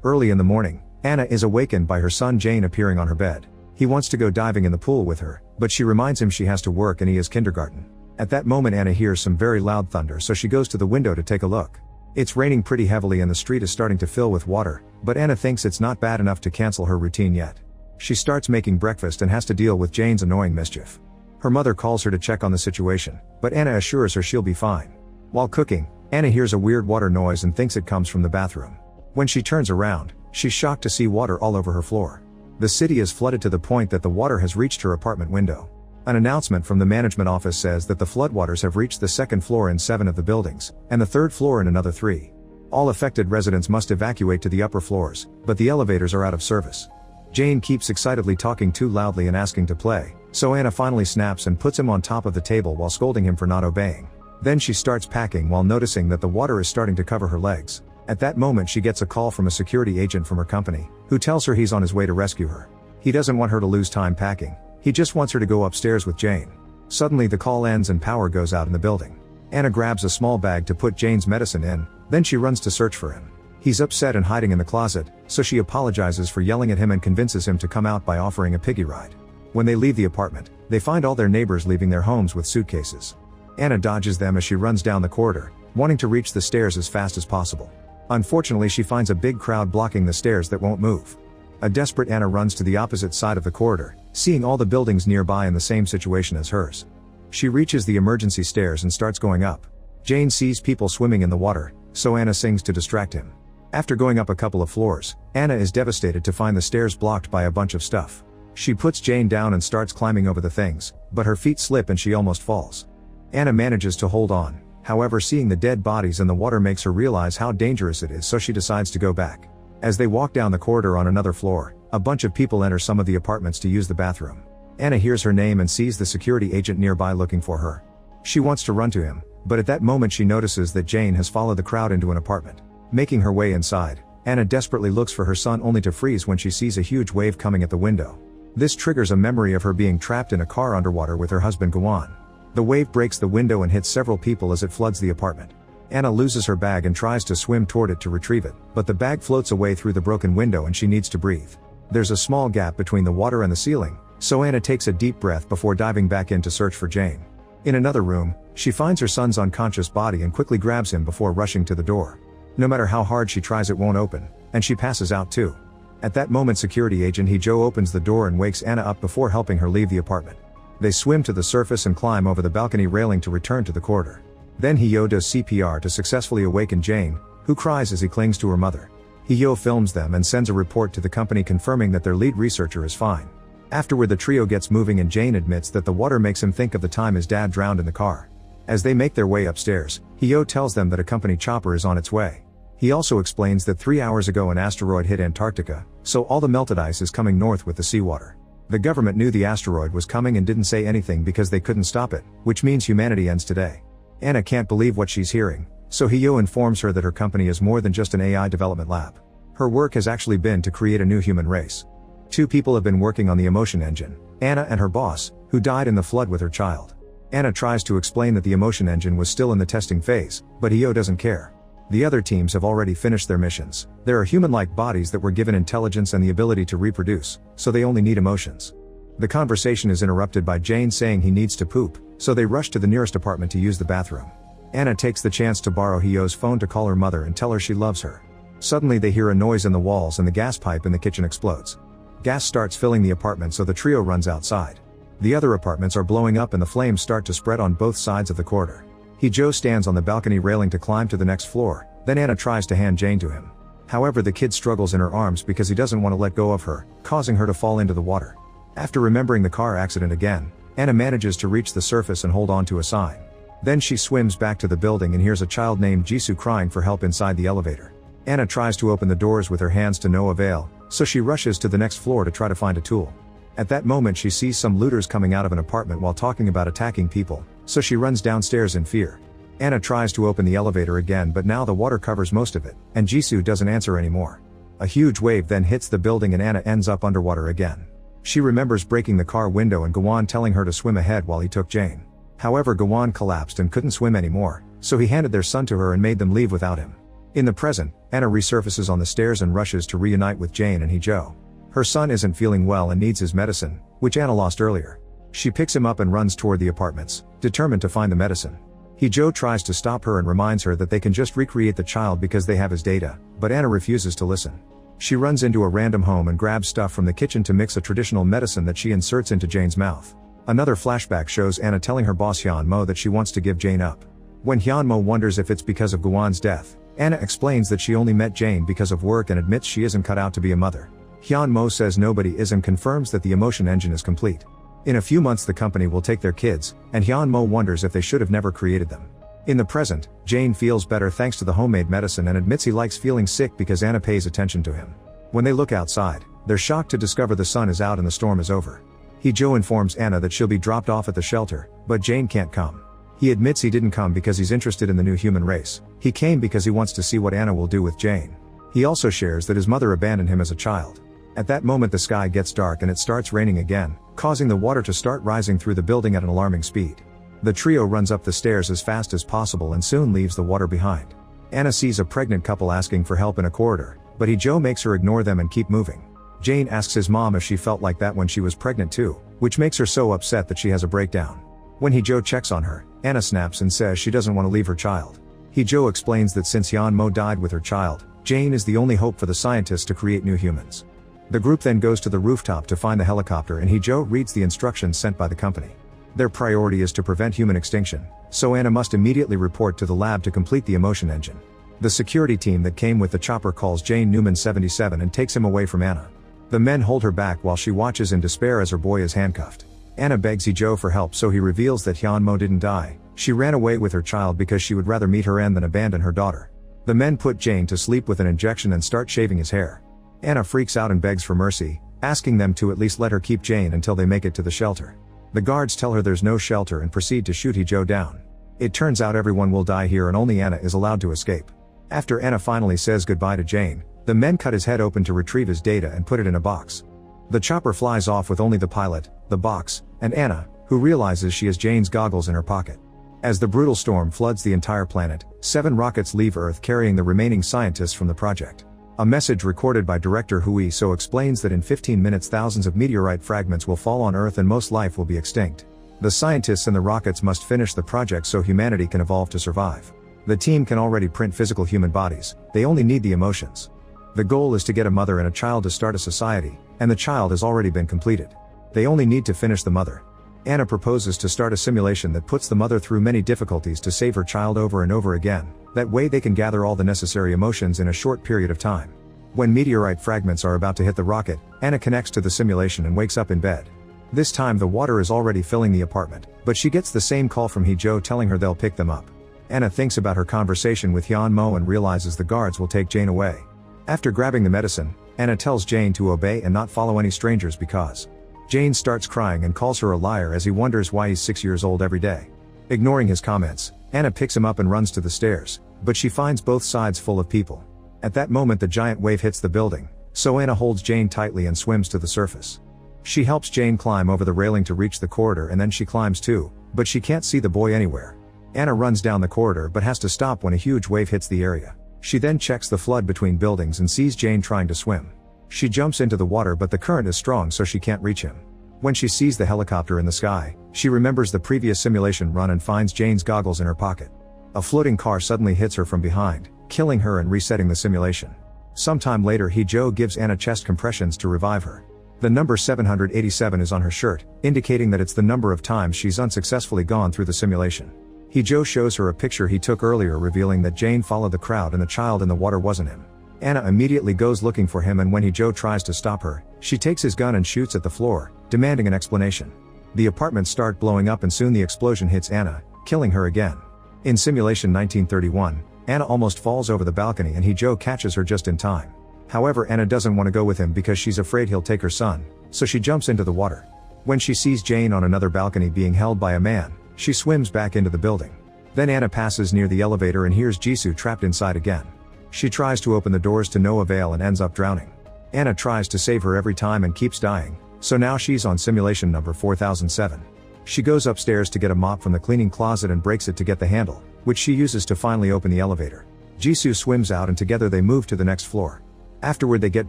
Early in the morning, Anna is awakened by her son Jane appearing on her bed. He wants to go diving in the pool with her, but she reminds him she has to work and he is kindergarten. At that moment Anna hears some very loud thunder, so she goes to the window to take a look. It's raining pretty heavily and the street is starting to fill with water, but Anna thinks it's not bad enough to cancel her routine yet. She starts making breakfast and has to deal with Jane's annoying mischief. Her mother calls her to check on the situation, but Anna assures her she'll be fine. While cooking, Anna hears a weird water noise and thinks it comes from the bathroom. When she turns around, she's shocked to see water all over her floor. The city is flooded to the point that the water has reached her apartment window. An announcement from the management office says that the floodwaters have reached the second floor in 7 of the buildings, and the third floor in another 3. All affected residents must evacuate to the upper floors, but the elevators are out of service. Jane keeps excitedly talking too loudly and asking to play, so Anna finally snaps and puts him on top of the table while scolding him for not obeying. Then she starts packing while noticing that the water is starting to cover her legs. At that moment she gets a call from a security agent from her company, who tells her he's on his way to rescue her. He doesn't want her to lose time packing, he just wants her to go upstairs with Jane. Suddenly the call ends and power goes out in the building. Anna grabs a small bag to put Jane's medicine in, then she runs to search for him. He's upset and hiding in the closet, so she apologizes for yelling at him and convinces him to come out by offering a piggy ride. When they leave the apartment, they find all their neighbors leaving their homes with suitcases. Anna dodges them as she runs down the corridor, wanting to reach the stairs as fast as possible. Unfortunately she finds a big crowd blocking the stairs that won't move. A desperate Anna runs to the opposite side of the corridor, seeing all the buildings nearby in the same situation as hers. She reaches the emergency stairs and starts going up. Jane sees people swimming in the water, so Anna sings to distract him. After going up a couple of floors, Anna is devastated to find the stairs blocked by a bunch of stuff. She puts Jane down and starts climbing over the things, but her feet slip and she almost falls. Anna manages to hold on, however seeing the dead bodies in the water makes her realize how dangerous it is, so she decides to go back. As they walk down the corridor on another floor, a bunch of people enter some of the apartments to use the bathroom. Anna hears her name and sees the security agent nearby looking for her. She wants to run to him, but at that moment she notices that Jane has followed the crowd into an apartment. Making her way inside, Anna desperately looks for her son only to freeze when she sees a huge wave coming at the window. This triggers a memory of her being trapped in a car underwater with her husband Gawan. The wave breaks the window and hits several people as it floods the apartment. Anna loses her bag and tries to swim toward it to retrieve it, but the bag floats away through the broken window and she needs to breathe. There's a small gap between the water and the ceiling, so Anna takes a deep breath before diving back in to search for Jane. In another room, she finds her son's unconscious body and quickly grabs him before rushing to the door. No matter how hard she tries it won't open, and she passes out too. At that moment security agent He-Jo opens the door and wakes Anna up before helping her leave the apartment. They swim to the surface and climb over the balcony railing to return to the corridor. Then He-Jo does CPR to successfully awaken Jane, who cries as he clings to her mother. He-Jo films them and sends a report to the company confirming that their lead researcher is fine. Afterward the trio gets moving and Jane admits that the water makes him think of the time his dad drowned in the car. As they make their way upstairs, He-Jo tells them that a company chopper is on its way. He also explains that 3 hours ago an asteroid hit Antarctica, so all the melted ice is coming north with the seawater. The government knew the asteroid was coming and didn't say anything because they couldn't stop it, which means humanity ends today. Anna can't believe what she's hearing, so He-Jo informs her that her company is more than just an AI development lab. Her work has actually been to create a new human race. 2 people have been working on the emotion engine, Anna and her boss, who died in the flood with her child. Anna tries to explain that the emotion engine was still in the testing phase, but He-Jo doesn't care. The other teams have already finished their missions. There are human-like bodies that were given intelligence and the ability to reproduce, so they only need emotions. The conversation is interrupted by Jane saying he needs to poop, so they rush to the nearest apartment to use the bathroom. Anna takes the chance to borrow He-Jo's phone to call her mother and tell her she loves her. Suddenly they hear a noise in the walls and the gas pipe in the kitchen explodes. Gas starts filling the apartment, so the trio runs outside. The other apartments are blowing up and the flames start to spread on both sides of the corridor. He-Jo stands on the balcony railing to climb to the next floor, then Anna tries to hand Jane to him. However the kid struggles in her arms because he doesn't want to let go of her, causing her to fall into the water. After remembering the car accident again, Anna manages to reach the surface and hold on to a sign. Then she swims back to the building and hears a child named Jisoo crying for help inside the elevator. Anna tries to open the doors with her hands to no avail, so she rushes to the next floor to try to find a tool. At that moment she sees some looters coming out of an apartment while talking about attacking people, so she runs downstairs in fear. Anna tries to open the elevator again, but now the water covers most of it, and Jisoo doesn't answer anymore. A huge wave then hits the building and Anna ends up underwater again. She remembers breaking the car window and Gawan telling her to swim ahead while he took Jane. However Gawan collapsed and couldn't swim anymore, so he handed their son to her and made them leave without him. In the present, Anna resurfaces on the stairs and rushes to reunite with Jane and Hee-jo. Her son isn't feeling well and needs his medicine, which Anna lost earlier. She picks him up and runs toward the apartments, determined to find the medicine. Hee-jo tries to stop her and reminds her that they can just recreate the child because they have his data, but Anna refuses to listen. She runs into a random home and grabs stuff from the kitchen to mix a traditional medicine that she inserts into Jane's mouth. Another flashback shows Anna telling her boss Hyun-mo that she wants to give Jane up. When Hyun-mo wonders if it's because of Gwan's death, Anna explains that she only met Jane because of work and admits she isn't cut out to be a mother. Hyun-mo says nobody is and confirms that the emotion engine is complete. In a few months the company will take their kids, and Hyun-mo wonders if they should have never created them. In the present, Jane feels better thanks to the homemade medicine and admits he likes feeling sick because Anna pays attention to him. When they look outside, they're shocked to discover the sun is out and the storm is over. Hee-jo informs Anna that she'll be dropped off at the shelter, but Jane can't come. He admits he didn't come because he's interested in the new human race. He came because he wants to see what Anna will do with Jane. He also shares that his mother abandoned him as a child. At that moment the sky gets dark and it starts raining again, causing the water to start rising through the building at an alarming speed. The trio runs up the stairs as fast as possible and soon leaves the water behind. Anna sees a pregnant couple asking for help in a corridor, but Hee-jo makes her ignore them and keep moving. Jane asks his mom if she felt like that when she was pregnant too, which makes her so upset that she has a breakdown. When Hee-jo checks on her, Anna snaps and says she doesn't want to leave her child. Hee-jo explains that since Hyun-mo died with her child, Jane is the only hope for the scientists to create new humans. The group then goes to the rooftop to find the helicopter and Hee-jo reads the instructions sent by the company. Their priority is to prevent human extinction, so Anna must immediately report to the lab to complete the emotion engine. The security team that came with the chopper calls Jane Newman 77 and takes him away from Anna. The men hold her back while she watches in despair as her boy is handcuffed. Anna begs Hee-jo for help so he reveals that Hyun-mo didn't die. She ran away with her child because she would rather meet her end than abandon her daughter. The men put Jane to sleep with an injection and start shaving his hair. Anna freaks out and begs for mercy, asking them to at least let her keep Jane until they make it to the shelter. The guards tell her there's no shelter and proceed to shoot Hee-jo down. It turns out everyone will die here and only Anna is allowed to escape. After Anna finally says goodbye to Jane, the men cut his head open to retrieve his data and put it in a box. The chopper flies off with only the pilot, the box, and Anna, who realizes she has Jane's goggles in her pocket. As the brutal storm floods the entire planet, 7 rockets leave Earth carrying the remaining scientists from the project. A message recorded by director Hui So explains that in 15 minutes thousands of meteorite fragments will fall on Earth and most life will be extinct. The scientists and the rockets must finish the project so humanity can evolve to survive. The team can already print physical human bodies, they only need the emotions. The goal is to get a mother and a child to start a society, and the child has already been completed. They only need to finish the mother. Anna proposes to start a simulation that puts the mother through many difficulties to save her child over and over again, that way they can gather all the necessary emotions in a short period of time. When meteorite fragments are about to hit the rocket, Anna connects to the simulation and wakes up in bed. This time the water is already filling the apartment, but she gets the same call from Hee-jo telling her they'll pick them up. Anna thinks about her conversation with Hyun-mo and realizes the guards will take Jane away. After grabbing the medicine, Anna tells Jane to obey and not follow any strangers because Jane starts crying and calls her a liar as he wonders why he's 6 years old every day. Ignoring his comments, Anna picks him up and runs to the stairs, but she finds both sides full of people. At that moment the giant wave hits the building, so Anna holds Jane tightly and swims to the surface. She helps Jane climb over the railing to reach the corridor and then she climbs too, but she can't see the boy anywhere. Anna runs down the corridor but has to stop when a huge wave hits the area. She then checks the flood between buildings and sees Jane trying to swim. She jumps into the water but the current is strong so she can't reach him. When she sees the helicopter in the sky, she remembers the previous simulation run and finds Jane's goggles in her pocket. A floating car suddenly hits her from behind, killing her and resetting the simulation. Sometime later Hee-jo gives Anna chest compressions to revive her. The number 787 is on her shirt, indicating that it's the number of times she's unsuccessfully gone through the simulation. Hee-jo shows her a picture he took earlier revealing that Jane followed the crowd and the child in the water wasn't him. Anna immediately goes looking for him and when Hee-jo tries to stop her, she takes his gun and shoots at the floor, demanding an explanation. The apartments start blowing up and soon the explosion hits Anna, killing her again. In simulation 1931, Anna almost falls over the balcony and Hee-jo catches her just in time. However, Anna doesn't want to go with him because she's afraid he'll take her son, so she jumps into the water. When she sees Jane on another balcony being held by a man, she swims back into the building. Then Anna passes near the elevator and hears Jisoo trapped inside again. She tries to open the doors to no avail and ends up drowning. Anna tries to save her every time and keeps dying, so now she's on simulation number 4007. She goes upstairs to get a mop from the cleaning closet and breaks it to get the handle, which she uses to finally open the elevator. Jisoo swims out and together they move to the next floor. Afterward they get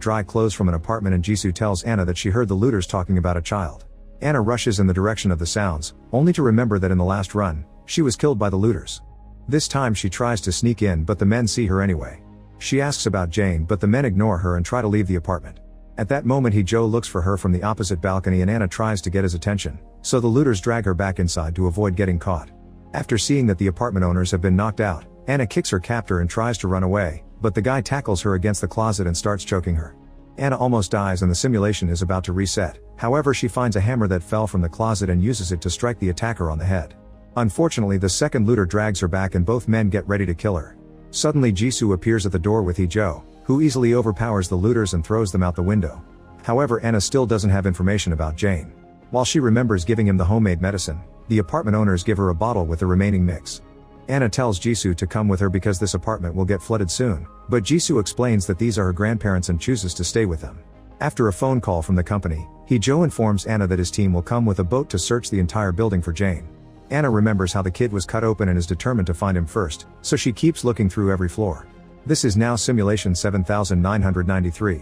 dry clothes from an apartment and Jisoo tells Anna that she heard the looters talking about a child. Anna rushes in the direction of the sounds, only to remember that in the last run, she was killed by the looters. This time she tries to sneak in but the men see her anyway. She asks about Jane but the men ignore her and try to leave the apartment. At that moment Hee-jo looks for her from the opposite balcony and Anna tries to get his attention, so the looters drag her back inside to avoid getting caught. After seeing that the apartment owners have been knocked out, Anna kicks her captor and tries to run away, but the guy tackles her against the closet and starts choking her. Anna almost dies and the simulation is about to reset, however she finds a hammer that fell from the closet and uses it to strike the attacker on the head. Unfortunately the second looter drags her back and both men get ready to kill her. Suddenly Jisoo appears at the door with Hee-jo, who easily overpowers the looters and throws them out the window. However Anna still doesn't have information about Jane. While she remembers giving him the homemade medicine, the apartment owners give her a bottle with the remaining mix. Anna tells Jisoo to come with her because this apartment will get flooded soon, but Jisoo explains that these are her grandparents and chooses to stay with them. After a phone call from the company, Hee-jo informs Anna that his team will come with a boat to search the entire building for Jane. Anna remembers how the kid was cut open and is determined to find him first, so she keeps looking through every floor. This is now simulation 7993.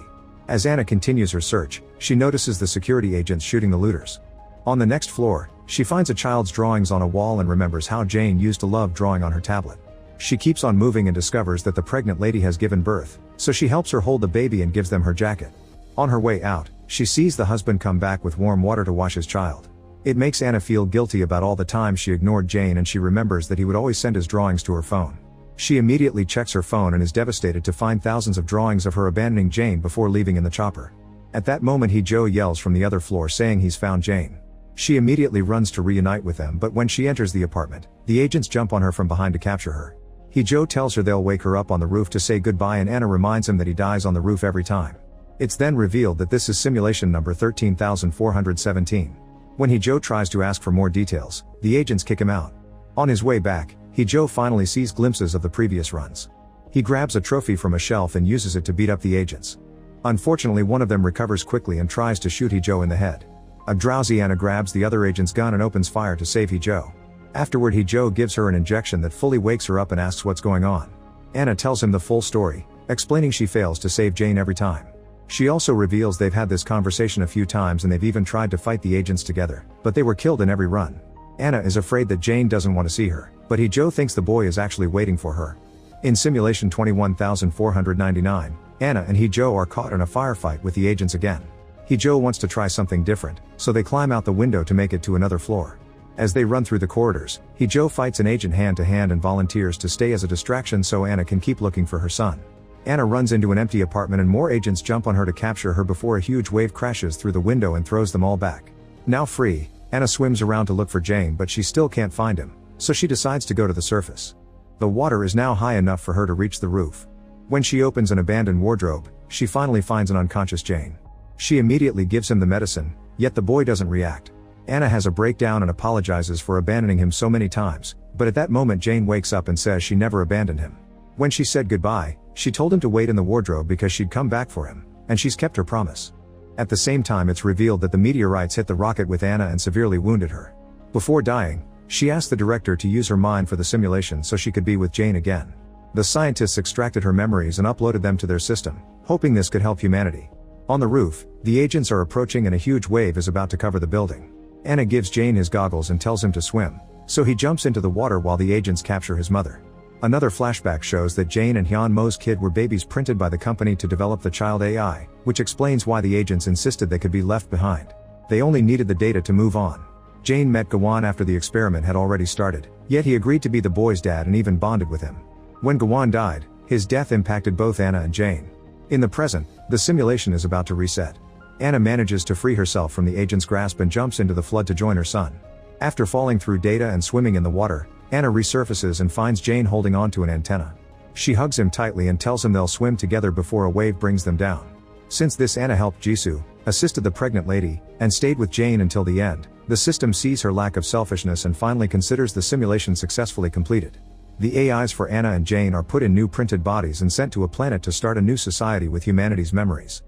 As Anna continues her search, she notices the security agents shooting the looters. On the next floor, she finds a child's drawings on a wall and remembers how Jane used to love drawing on her tablet. She keeps on moving and discovers that the pregnant lady has given birth, so she helps her hold the baby and gives them her jacket. On her way out, she sees the husband come back with warm water to wash his child. It makes Anna feel guilty about all the time she ignored Jane and she remembers that he would always send his drawings to her phone. She immediately checks her phone and is devastated to find thousands of drawings of her abandoning Jane before leaving in the chopper. At that moment Hee-jo yells from the other floor saying he's found Jane. She immediately runs to reunite with them but when she enters the apartment, the agents jump on her from behind to capture her. Hee-jo tells her they'll wake her up on the roof to say goodbye and Anna reminds him that he dies on the roof every time. It's then revealed that this is simulation number 13417. When Hee-jo tries to ask for more details, the agents kick him out. On his way back, Hee-jo finally sees glimpses of the previous runs. He grabs a trophy from a shelf and uses it to beat up the agents. Unfortunately one of them recovers quickly and tries to shoot Hee-jo in the head. A drowsy Anna grabs the other agent's gun and opens fire to save Hee-jo. Afterward Hee-jo gives her an injection that fully wakes her up and asks what's going on. Anna tells him the full story, explaining she fails to save Jane every time. She also reveals they've had this conversation a few times and they've even tried to fight the agents together, but they were killed in every run. Anna is afraid that Jane doesn't want to see her, but Hee-jo thinks the boy is actually waiting for her. In simulation 21499, Anna and Hee-jo are caught in a firefight with the agents again. Hee-jo wants to try something different, so they climb out the window to make it to another floor. As they run through the corridors, Hee-jo fights an agent hand to hand and volunteers to stay as a distraction so Anna can keep looking for her son. Anna runs into an empty apartment and more agents jump on her to capture her before a huge wave crashes through the window and throws them all back. Now free, Anna swims around to look for Jane but she still can't find him, so she decides to go to the surface. The water is now high enough for her to reach the roof. When she opens an abandoned wardrobe, she finally finds an unconscious Jane. She immediately gives him the medicine, yet the boy doesn't react. Anna has a breakdown and apologizes for abandoning him so many times, but at that moment Jane wakes up and says she never abandoned him. When she said goodbye, she told him to wait in the wardrobe because she'd come back for him, and she's kept her promise. At the same time it's revealed that the meteorites hit the rocket with Anna and severely wounded her. Before dying, she asked the director to use her mind for the simulation so she could be with Jane again. The scientists extracted her memories and uploaded them to their system, hoping this could help humanity. On the roof, the agents are approaching and a huge wave is about to cover the building. Anna gives Jane his goggles and tells him to swim, so he jumps into the water while the agents capture his mother. Another flashback shows that Jane and Hyun Mo's kid were babies printed by the company to develop the child AI, which explains why the agents insisted they could be left behind. They only needed the data to move on. Jane met Gawon after the experiment had already started, yet he agreed to be the boy's dad and even bonded with him. When Gawon died, his death impacted both Anna and Jane. In the present, the simulation is about to reset. Anna manages to free herself from the agent's grasp and jumps into the flood to join her son. After falling through data and swimming in the water, Anna resurfaces and finds Jane holding onto an antenna. She hugs him tightly and tells him they'll swim together before a wave brings them down. Since this Anna helped Jisoo, assisted the pregnant lady, and stayed with Jane until the end, the system sees her lack of selfishness and finally considers the simulation successfully completed. The AIs for Anna and Jane are put in new printed bodies and sent to a planet to start a new society with humanity's memories.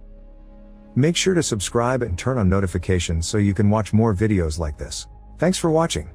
Make sure to subscribe and turn on notifications so you can watch more videos like this. Thanks for watching.